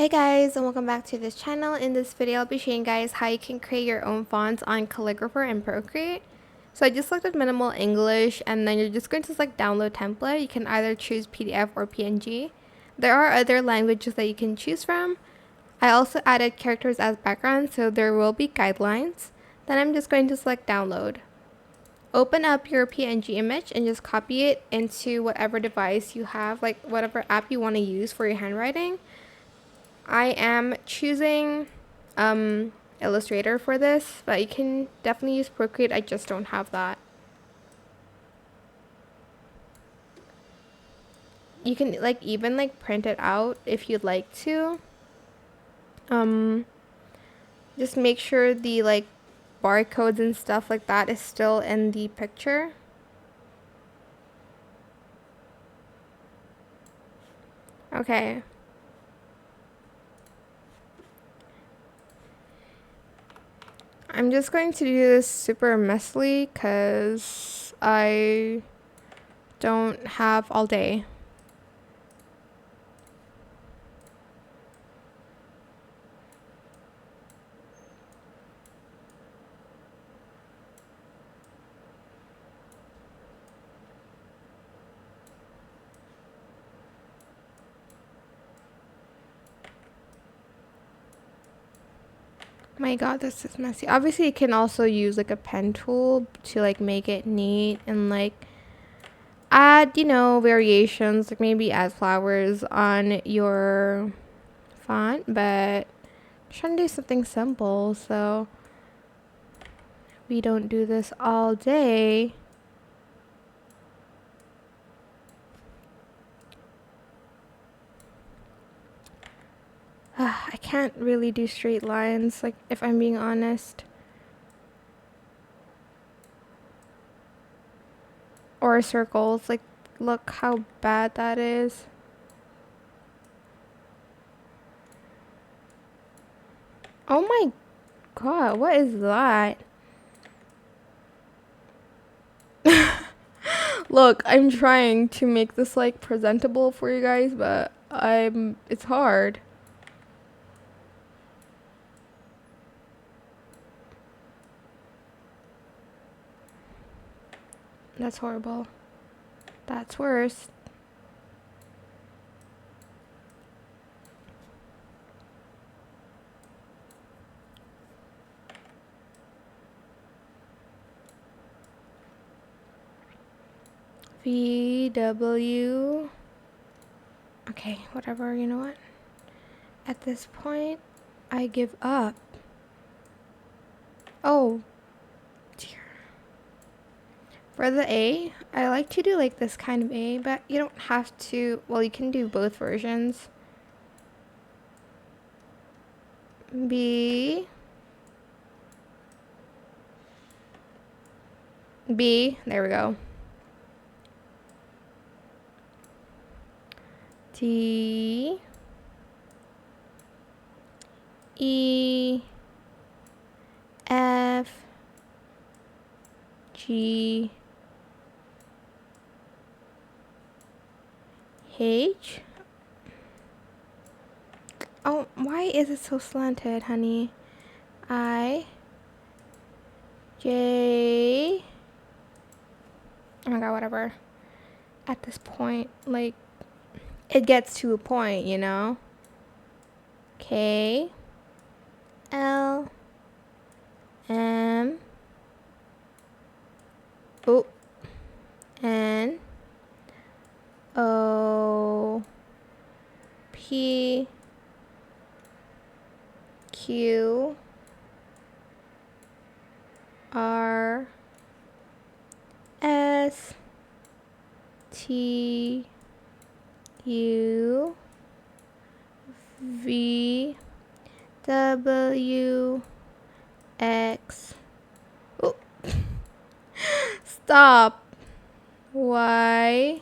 Hey guys, and welcome back to this channel. In this video I'll be showing you guys how you can create your own fonts on Calligraphr and Procreate. So I just selected minimal English, and then you're just going to select download template. You can either choose PDF or PNG. There are other languages that you can choose from. I also added characters as background, so there will be guidelines. Then I'm just going to select download. Open up your PNG image and just copy it into whatever device you have, like whatever app you want to use for your handwriting. I am choosing Illustrator for this, but you can definitely use Procreate. I just don't have that. You can even print it out if you'd like to. Just make sure the barcodes and stuff like that is still in the picture. Okay. I'm just going to do this super messily because I don't have all day. My god, this is messy. Obviously you can also use a pen tool to make it neat and add variations, maybe add flowers on your font, but I'm trying to do something simple so we don't do this all day. I can't really do straight lines, if I'm being honest. Or circles, look how bad that is. Oh my god, what is that? Look, I'm trying to make this presentable for you guys, but it's hard. That's horrible. That's worse. VW. Okay, whatever, you know what? At this point, I give up. Oh, dear. For the A, I like to do this kind of A, but you don't have to. Well, you can do both versions. B. B. There we go. T. E. F. G. H. Oh, why is it so slanted, honey? I. J. Oh my god, whatever. At this point, it gets to a point, you know? K. L. M. O. N. O. P. Q. R. S. T. U. V. W. X. Oh. Stop. Y.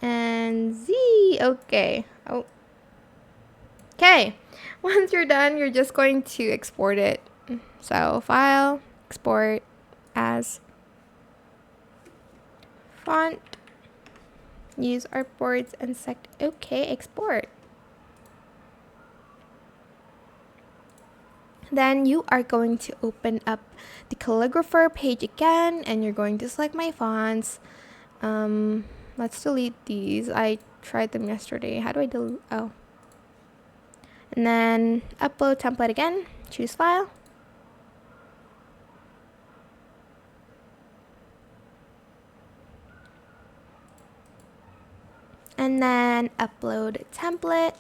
And Z. Okay. Oh. Okay. Once you're done, you're just going to export it. So file, export as font. use artboards and select OK, export. Then you are going to open up the Calligraphr page again, and you're going to select my fonts. Let's delete these. I tried them yesterday. How do I delete? Oh. And then upload template again. Choose file. And then upload template.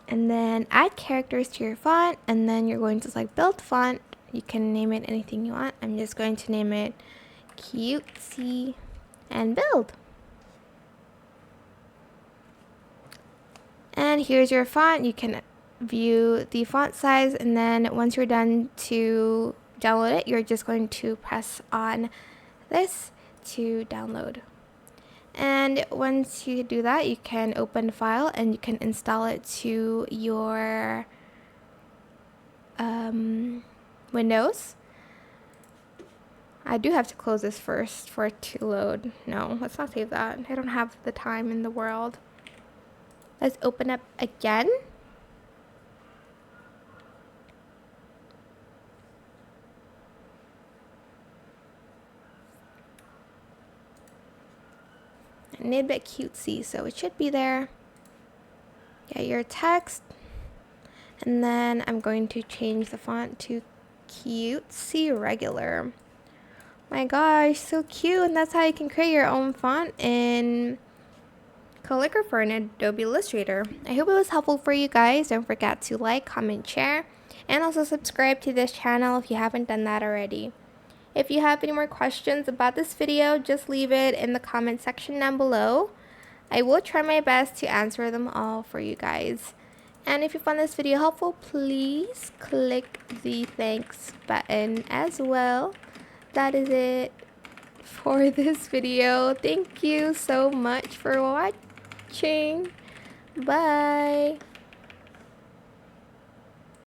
And then add characters to your font, and then you're going to select build font. You can name it anything you want. I'm just going to name it Cutesy and build. And here's your font. You can view the font size, and then once you're done to download it, you're just going to press on this to download. And once you do that, you can open the file and you can install it to your Windows. I do have to close this first for it to load. No, let's not save that. I don't have the time in the world. Let's open up again. I need a bit cutesy, so it should be there. Get your text. And then I'm going to change the font to Cutesy Regular. My gosh, so cute. And that's how you can create your own font in Calligraphr and Adobe Illustrator. I hope it was helpful for you guys. Don't forget to like, comment, share, and also subscribe to this channel if you haven't done that already. If you have any more questions about this video, just leave it in the comment section down below. I will try my best to answer them all for you guys. And if you found this video helpful, please click the thanks button as well. That is it for this video. Thank you so much for watching. Bye.